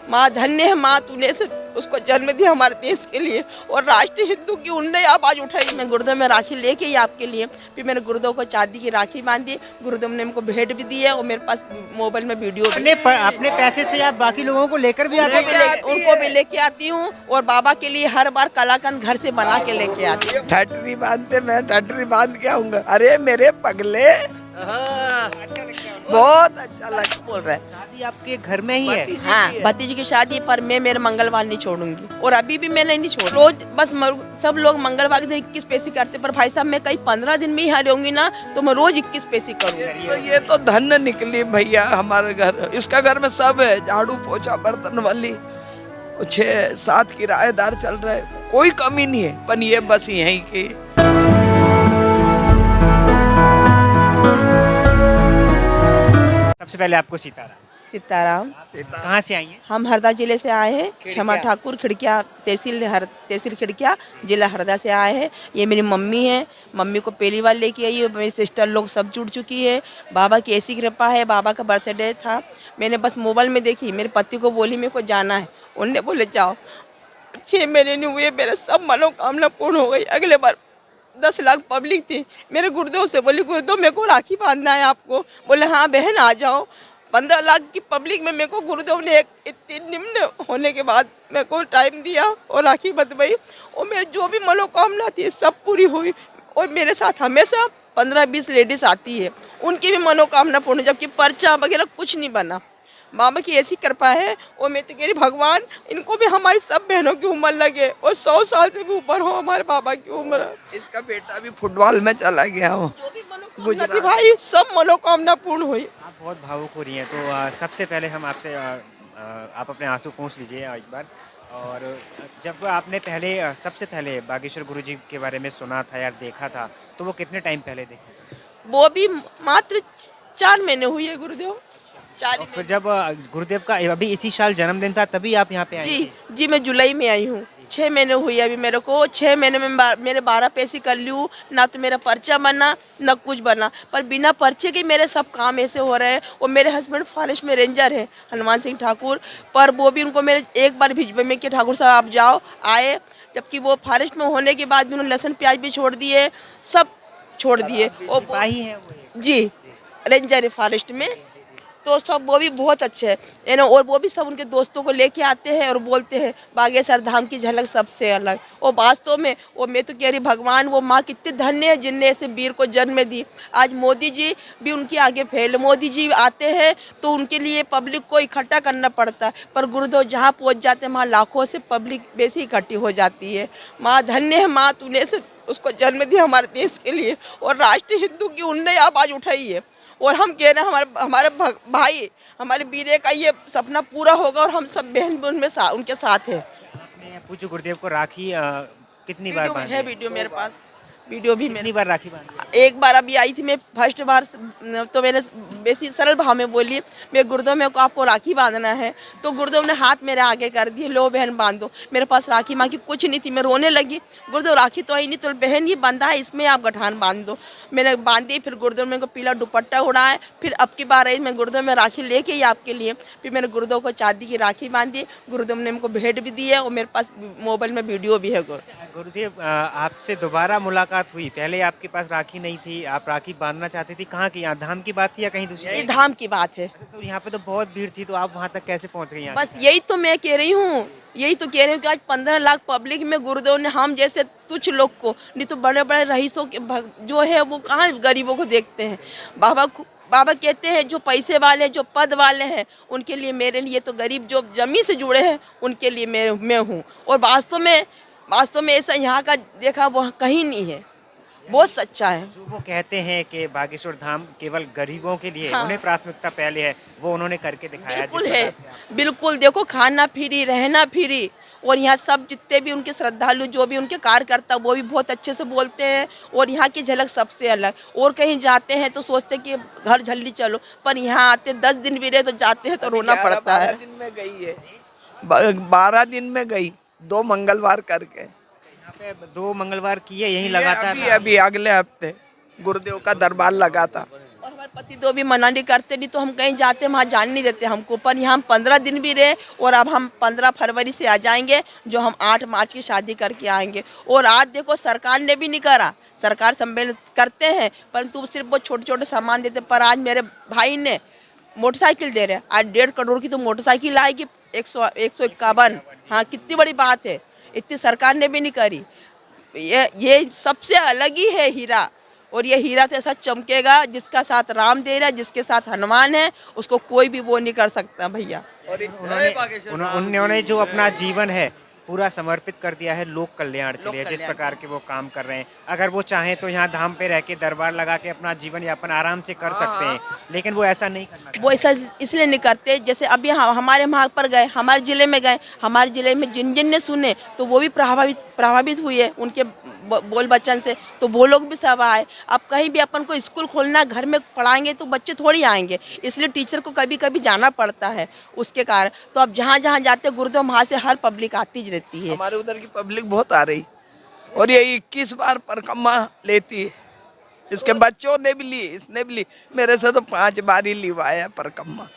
माँ धन्य है माँ, तूने से उसको जन्म दिया हमारे देश के लिए और राष्ट्रीय हिंदू की उनने आवाज उठाई। मैं गुरुदेव में राखी लेके ही आपके लिए, फिर मैंने गुरुदेव को चांदी की राखी बांधी, गुरुदेव ने हमको भेंट भी दी है और मेरे पास मोबाइल में वीडियो भी। अपने पैसे से आप बाकी लोगों को लेकर भी आते हैं? उनको भी लेके आती हूँ और बाबा के लिए हर बार कलाकंद घर से बना के लेके आती हूँ। ठटरी बांधते, मैं ठटरी बांध के आऊंगा। अरे मेरे पगले, बहुत अच्छा लगता। बोल रहे हैं शादी आपके घर में ही है? हाँ, भतीजी की शादी पर मैं मेरे मंगलवार नहीं छोड़ूंगी और अभी भी मैंने नहीं छोड़। रोज बस सब लोग मंगलवार के दिन 21 पैसे करते, पर भाई साहब मैं कहीं 15 दिन में ही हार रहूंगी ना, तो मैं रोज 21 पैसे करूँगी। तो ये तो धन्य निकली भैया हमारे घर। इसका घर में सब है, झाड़ू पोछा बर्तन वाली, 6-7 किराएदार चल रहे, कोई कमी नहीं है। पर ये बस यहीं की। सबसे पहले आपको सीताराम। कहाँ से आई हैं? हम हरदा जिले से आए हैं, क्षमा ठाकुर, खिड़किया तहसील खिड़किया, जिला हरदा से आए हैं। ये मेरी मम्मी है, मम्मी को पहली बार लेके आई है, मेरी सिस्टर लोग सब जुड़ चुकी है। बाबा की ऐसी कृपा है, बाबा का बर्थडे था, मैंने बस मोबाइल में देखी, मेरे पति को बोली मेरे को जाना है, उनने बोले जाओ। 6 महीने नहीं हुए, मेरे सब मनोकामना पूर्ण हो गई। अगले बार 10 लाख पब्लिक थी, मेरे गुरुदेव से बोली गुरुदेव मेरे को राखी बांधना है आपको, बोले हाँ बहन आ जाओ। 15 लाख की पब्लिक में मेरे को गुरुदेव ने इतनी निम्न होने के बाद मेरे को टाइम दिया और राखी बंधवाई और मेरी जो भी मनोकामना थी सब पूरी हुई। और मेरे साथ हमेशा 15-20 लेडीज आती है, उनकी भी मनोकामना पूर्ण, जबकि पर्चा वगैरह कुछ नहीं बना। बाबा की ऐसी कृपा है और मैं तो कह रही भगवान इनको भी हमारी सब बहनों की उम्र लगे और 100 साल से भी ऊपर हो हमारे बाबा की उम्र। इसका बेटा भी फुटबॉल में चला गया हो, जो भी मनोकामना थी भाई सब मनोकामना पूर्ण हुई। आप बहुत भावुक हो रही हैं, तो सबसे पहले हम आपसे आप अपने आंसू पोंछ लीजिए एक बार। और जब आपने सबसे पहले बागेश्वर गुरुजी के बारे में सुना था या देखा था, तो वो कितने टाइम पहले देखे? वो भी मात्र 4 महीने हुई है गुरुदेव। और फिर जब गुरुदेव का अभी इसी साल जन्मदिन था तभी आप यहाँ पे आई जी थी? जी, मैं जुलाई में आई हूँ। 6 महीने हुई अभी मेरे को। 6 महीने में मेरे 12 पैसे कर लूँ, ना तो मेरा पर्चा बना ना कुछ बना, पर बिना पर्चे के मेरे सब काम ऐसे हो रहे हैं। और मेरे हस्बैंड फॉरेस्ट में रेंजर है, हनुमान सिंह ठाकुर, पर वो भी उनको मेरे एक बार भिजवा में कि ठाकुर साहब आप जाओ, आए, जबकि वो फॉरेस्ट में होने के बाद भी उन्होंने लहसुन प्याज भी छोड़ दिए, सब छोड़ दिए। और जी रेंजर है फॉरेस्ट में, तो सब वो भी बहुत अच्छे हैं ना। और वो भी सब उनके दोस्तों को लेके आते हैं और बोलते हैं बागेश्वर धाम की झलक सबसे अलग। और वास्तव में वो मैं तो कह रही भगवान वो माँ कितने धन्य है जिनने ऐसे वीर को जन्म दी। आज मोदी जी भी उनके आगे फैले, मोदी जी आते हैं तो उनके लिए पब्लिक को इकट्ठा करना पड़ता है, पर गुरुदेव जहाँ पहुँच जाते हैं वहाँ लाखों से पब्लिक वैसे इकट्ठी हो जाती है। माँ धन्य है माँ, तूने से उसको जन्म दिया हमारे देश के लिए और राष्ट्रीय हिंदू की उनने आवाज़ उठाई है। और हम कह रहे हैं हमारे भाई हमारे वीरे का ये सपना पूरा होगा और हम सब बहन भी उनके साथ हैं। आपने पूज्य गुरुदेव को राखी कितनी बार बांधी है? वीडियो मेरे पास, वीडियो भी कितनी बार राखी बांधी? एक बार अभी आई थी मैं फर्स्ट बार, तो मैंने बेसी सरल भाव में बोली मैं गुरुदेव मेरे को आपको राखी बांधना है, तो गुरुदेव ने हाथ मेरे आगे कर दिए, लो बहन बांधो। मेरे पास राखी माँ की कुछ नहीं थी, मैं रोने लगी, गुरुदेव राखी तो आई नहीं, तो बहन ये बंधा है इसमें आप गठान बांध दो। मैंने बांधी, फिर गुरुदेव मेरे को पीला दुपट्टा उड़ाए। फिर अब की बार आई मैं गुरुदेव में राखी लेके ही आपके लिए, फिर मैंने गुरुदेव को चांदी की राखी बांधी, गुरुदेव ने मेरे को भेंट भी दी है और मेरे पास मोबाइल में वीडियो भी है। गुरुदेव आपसे दोबारा मुलाकात हुई, पहले आपके पास राखी नहीं थी, आप राखी बांधना चाहती थी, कहाँ की? यहाँ धाम की बात थी या कहीं दूसरी? ये धाम की बात है। तो यहाँ पे तो बहुत भीड़ थी, तो आप वहाँ तक कैसे पहुँच गई? बस यही तो मैं कह रही हूँ, यही तो कह रही हूँ कि आज 15 लाख पब्लिक में गुरुदेव ने हम जैसे तुच्छ लोग को, नहीं तो बड़े बड़े रईसों के जो है वो कहाँ गरीबों को देखते हैं। बाबा कहते हैं जो पैसे वाले जो पद वाले हैं उनके लिए, मेरे लिए तो गरीब जो जमीन से जुड़े हैं उनके लिए मैं हूँ। और वास्तव में ऐसा यहाँ का देखा वो कहीं नहीं है, बहुत सच्चा है। जो वो कहते हैं कि बागेश्वर धाम केवल गरीबों के लिए, हाँ। उन्हें प्राथमिकता पहले है, वो उन्होंने करके दिखाया। बिल्कुल है, बिल्कुल। देखो खाना फ्री, रहना फ्री, और यहाँ सब जितने भी उनके श्रद्धालु जो भी उनके कार्यकर्ता वो भी बहुत अच्छे से बोलते हैं। और यहाँ की झलक सबसे अलग। और कहीं जाते हैं तो सोचते कि घर जल्दी चलो, पर यहाँ आते 10 दिन भी रहे तो जाते हैं तो रोना पड़ता है। 12 दिन में गई है, 12 दिन में गई, 2 मंगलवार करके। यहाँ पे 2 मंगलवार किए यही लगातार? अभी अगले हफ्ते गुरुदेव का दरबार लगा था। और हमारे पति तो भी मना नहीं करते, नहीं तो हम कहीं जाते वहाँ जाने नहीं देते हमको। पर यहाँ हम 15 दिन भी रहे और अब हम 15 फरवरी से आ जाएंगे, जो हम 8 मार्च की शादी करके आएंगे। और आज देखो सरकार ने भी नहीं करा, सरकार सम्मेलन करते हैं परंतु सिर्फ वो छोटे छोटे सामान देते। पर आज मेरे भाई ने मोटरसाइकिल दे रहे हैं, आज 1.5 करोड़ की तो मोटरसाइकिल आएगी, 151। हाँ, कितनी बड़ी बात है, इतनी सरकार ने भी नहीं करी। ये सबसे अलग ही है हीरा। और ये हीरा तो ऐसा चमकेगा, जिसका साथ राम दे रहा है, जिसके साथ हनुमान है, उसको कोई भी वो नहीं कर सकता भैया। उन्होंने जो अपना जीवन है पूरा समर्पित कर दिया है लोक कल्याण के लिए, जिस प्रकार के वो काम कर रहे हैं। अगर वो चाहें तो यहाँ धाम पे रह के दरबार लगा के अपना जीवन यापन आराम से कर सकते हैं, लेकिन वो ऐसा नहीं करना चाहते। वो ऐसा इसलिए नहीं करते, जैसे अभी हमारे वहाँ पर गए, हमारे ज़िले में गए, हमारे ज़िले में जिन जिन ने सुने तो वो भी प्रभावित हुए उनके बोल बच्चन से, तो वो लोग भी सब आए। अब कहीं भी अपन को स्कूल खोलना, घर में पढ़ाएंगे तो बच्चे थोड़ी आएंगे, इसलिए टीचर को कभी कभी जाना पड़ता है उसके कारण। तो अब जहाँ जहाँ जाते गुरुदेव वहाँ से हर पब्लिक आती रहती है। हमारे उधर की पब्लिक बहुत आ रही और ये 21 बार परिक्रमा लेती है। इसके बच्चों ने भी ली, इसने भी ली, मेरे से तो 5 बार ही लिवाया परिक्रमा।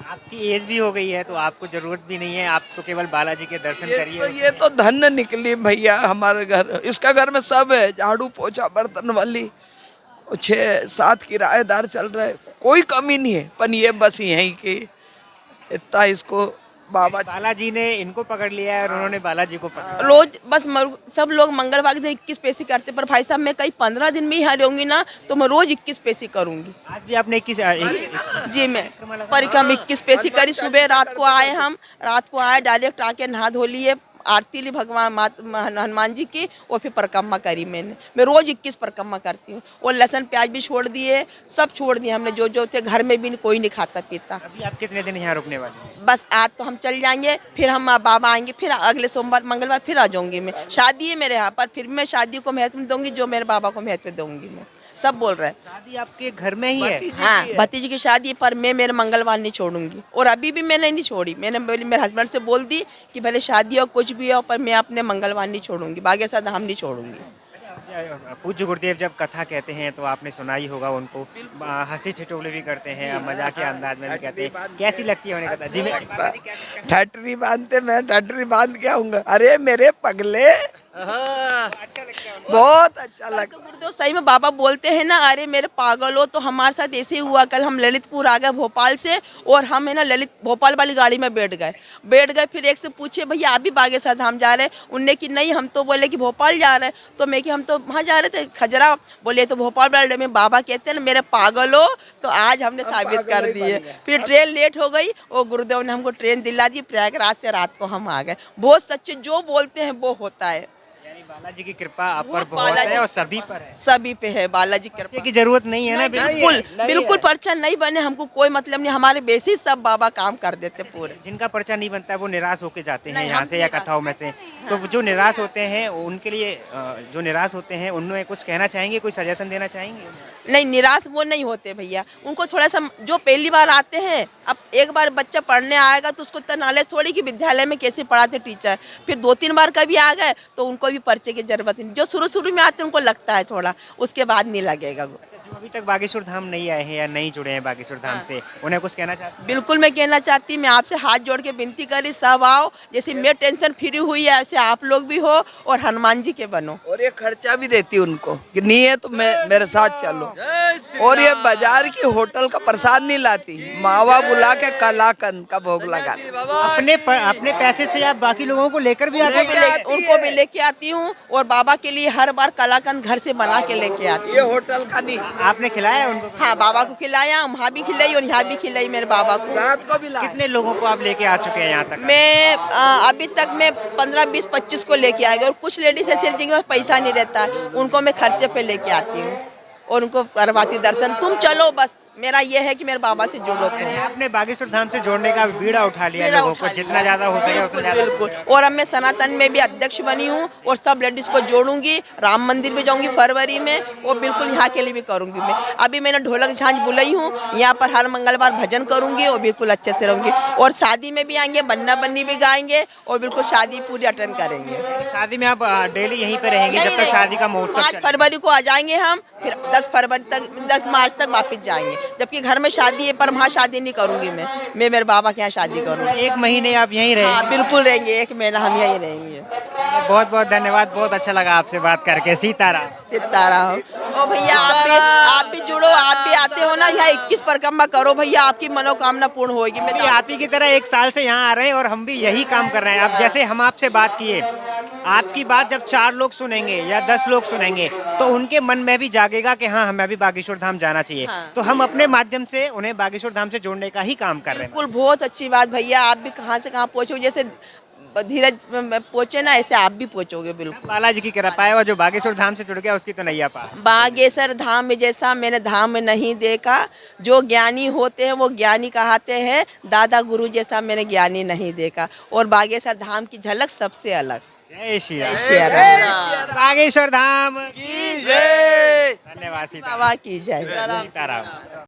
आपकी एज भी हो गई है तो आपको जरूरत भी नहीं है, आप तो केवल बालाजी के दर्शन करिए। ये तो धन्य निकली भैया हमारे घर। इसका घर में सब है, झाड़ू पोछा बर्तन वाली, 6-7 किराएदार चल रहे, कोई कमी नहीं है। पर ये बस यहीं की इतना इसको बालाजी ने इनको पकड़ लिया है और उन्होंने बालाजी को पकड़। रोज बस सब लोग मंगलवार के दिन 21 पैसे करते, पर भाई साहब मैं कहीं 15 दिन में ही रहूंगी ना, तो मैं रोज 21 पैसे करूंगी। आज भी आपने 21 जी, मैं परिक्रमा 21 पैसे करी। सुबह रात को आए डायरेक्ट आके नहा धो लिए, आरती ली भगवान हनुमान जी की, और फिर परिक्रमा करी मैं रोज 21 परिक्रमा करती हूँ। और लहसुन प्याज भी छोड़ दिए, सब छोड़ दिए हमने, जो थे घर में भी कोई नहीं खाता पीता। अभी आप कितने दिन यहाँ रुकने वाले हैं? बस आज तो हम चल जाएंगे, फिर हम बाबा आएंगे, फिर अगले सोमवार मंगलवार फिर आ जाऊंगी मैं। शादी है मेरे यहाँ पर, फिर मैं शादी को महत्व दूंगी जो मेरे बाबा को महत्व दूंगी मैं। सब बोल रहे हैं शादी आपके घर में ही है? हाँ, भतीजी की शादी, पर मैं मेरे मंगलवार नहीं छोड़ूंगी। और अभी भी मैंने नहीं छोड़ी, मैंने मेरे हस्बैंड से बोल दी कि भले शादी हो कुछ भी हो, पर मैं अपने मंगलवार नहीं छोड़ूंगी, बागेश्वर धाम नहीं छोड़ूंगी। पूज्य गुरुदेव जब कथा कहते हैं तो आपने सुना ही होगा, उनको हंसी ठिठोले भी करते हैं, मजाक के अंदाज में भी कहते हैं। कैसी लगती है उन्हें कथा? जी, ठटरी बांधते, मैं ठटरी बांध के आऊंगा, अरे मेरे पगले, बहुत अच्छा लगता है। गुरुदेव सही में बाबा बोलते हैं ना, अरे मेरे पागल हो। तो हमारे साथ ऐसे ही हुआ, कल हम ललितपुर आ गए भोपाल से, और हम है ना भोपाल वाली गाड़ी में बैठ गए। फिर एक से पूछे भैया आप भी बागेश्वर धाम जा रहे हैं? उनने कि नहीं, हम तो बोले कि भोपाल जा रहे हैं। तो मैं कि हम तो वहाँ जा रहे थे खजरा, बोले तो भोपाल वाले में। बाबा कहते हैं ना मेरे पागल हो, तो आज हमने साबित कर दिए। फिर ट्रेन लेट हो गई और गुरुदेव ने हमको ट्रेन दिला दी, प्रयागराज से रात को हम आ गए। बहुत सच्चे, जो बोलते हैं वो होता है। बालाजी की कृपा आप पर बहुत है और सभी पर है, सभी पे है बालाजी की कृपा की जरूरत नहीं है ना। बिल्कुल पर्चा नहीं बने, हमको कोई मतलब नहीं, हमारे बेसिस सब बाबा काम कर देते पूरे। जिनका पर्चा नहीं बनता है वो निराश होके जाते हैं यहाँ से या कथाओं में से। तो जो निराश होते हैं उनके लिए, जो निराश होते हैं उनमें कुछ कहना चाहेंगे, कोई सजेशन देना चाहेंगे? नहीं, निराश वो नहीं होते भैया, उनको थोड़ा सा, जो पहली बार आते हैं, अब एक बार बच्चा पढ़ने आएगा तो उसको इतना नॉलेज थोड़ी कि विद्यालय में कैसे पढ़ाते टीचर। फिर 2-3 बार कभी आ गए तो उनको भी पर्चे की जरूरत नहीं। जो शुरू में आते हैं उनको लगता है थोड़ा, उसके बाद नहीं लगेगा। जो अभी तक बागेश्वर धाम नहीं आए हैं या नहीं जुड़े हैं बागेश्वर धाम से, उन्हें कुछ कहना चाहते हैं? बिल्कुल मैं कहना चाहती, मैं आपसे हाथ जोड़ के विनती करी, सब आओ। जैसे मैं टेंशन फ्री हुई है ऐसे आप लोग भी हो, और हनुमान जी के बनो। और ये खर्चा भी देती उनको कि नहीं है तो मेरे साथ चलो। और ये बाजार की होटल का प्रसाद नहीं लाती, मावा बुला के कलाकंद का भोग लगाती। अपने पैसे से आप बाकी लोगों को लेकर भी आते हैं? उनको भी लेके आती हूँ, और बाबा के लिए हर बार कलाकंद घर से बना के लेके आती हूँ। ये होटल का नहीं, आपने खिलाया उनको? हाँ, बाबा को खिलाया, वहाँ भी खिलाई और यहाँ भी खिलाई मेरे बाबा को। रात को भी लाया। कितने लोगों को आप लेके आ चुके हैं यहाँ तक? मैं अभी तक मैं 15, 20, 25 को लेके आ गई। और कुछ लेडीज ऐसे जिनके पास पैसा नहीं रहता, उनको मैं खर्चे पे लेके आती हूँ और उनको करवाती दर्शन। तुम चलो, बस मेरा ये है कि मेरे बाबा से जुड़ो तुम। आपने बागेश्वर धाम से जोड़ने का बीड़ा उठा लिया लोगों को, जितना ज्यादा हो सके उतना ज्यादा। बिल्कुल। और अब मैं सनातन में भी अध्यक्ष बनी हूँ और सब लेडीज को जोड़ूंगी। राम मंदिर भी जाऊंगी फरवरी में, और बिल्कुल यहाँ के लिए भी करूंगी मैं। अभी मैंने ढोलक झांझ बुलाई हूँ, यहाँ पर हर मंगलवार भजन करूंगी और बिल्कुल अच्छे से रहूंगी। और शादी में भी आएंगे, बन्ना बन्नी भी गाएंगे और बिल्कुल शादी पूरी अटेंड करेंगे। शादी में आप डेली यहीं पे रहेंगे जब तक शादी का महोत्सव? 5 फरवरी को आ जाएंगे हम, फिर 10 मार्च तक वापस जाएंगे। जबकि घर में शादी है, पर वहाँ शादी नहीं करूँगी मैं मेरे बाबा के यहाँ शादी करूँगी। 1 महीने आप यहीं रहे? हाँ बिल्कुल रहेंगे, 1 महीना हम यहीं रहेंगे। बहुत बहुत धन्यवाद, बहुत अच्छा लगा आपसे बात करके। सीताराम। सितारा हो ओ भैया, आप भी जुड़ो, आप भी आते हो ना यहाँ 21 परिक्रमा करो भैया, आपकी मनोकामना पूर्ण होगी। मैं भी आप ही की तरह 1 साल से यहाँ आ रहे हैं और हम भी यही काम कर रहे हैं। अब जैसे हम आपसे बात किए, आपकी बात जब 4 लोग सुनेंगे या 10 लोग सुनेंगे तो उनके मन में भी जागेगा कि हाँ हमें भी बागेश्वर धाम जाना चाहिए। हाँ। तो हम अपने माध्यम से उन्हें बागेश्वर धाम से जोड़ने का ही काम कर रहे हैं। बिल्कुल बहुत अच्छी बात भैया, आप भी कहाँ से कहाँ पहुँचोगे, जैसे धीरज पहुँचे ना ऐसे आप भी पहुँचोगे। बिल्कुल बालाजी की कृपा है और जो बागेश्वर धाम से जुड़ गया उसकी तो नैया पार। बागेश्वर धाम में जैसा मैंने धाम में नहीं देखा, जो ज्ञानी होते हैं वो ज्ञानी कहते हैं, दादा गुरु जैसा मैंने ज्ञानी नहीं देखा। और बागेश्वर धाम की झलक सबसे अलग। जय श्री राम। श्री राम। बागेश्वर धाम की जय। धन्यवाद। सीताराम। बाबा की जय। सीताराम।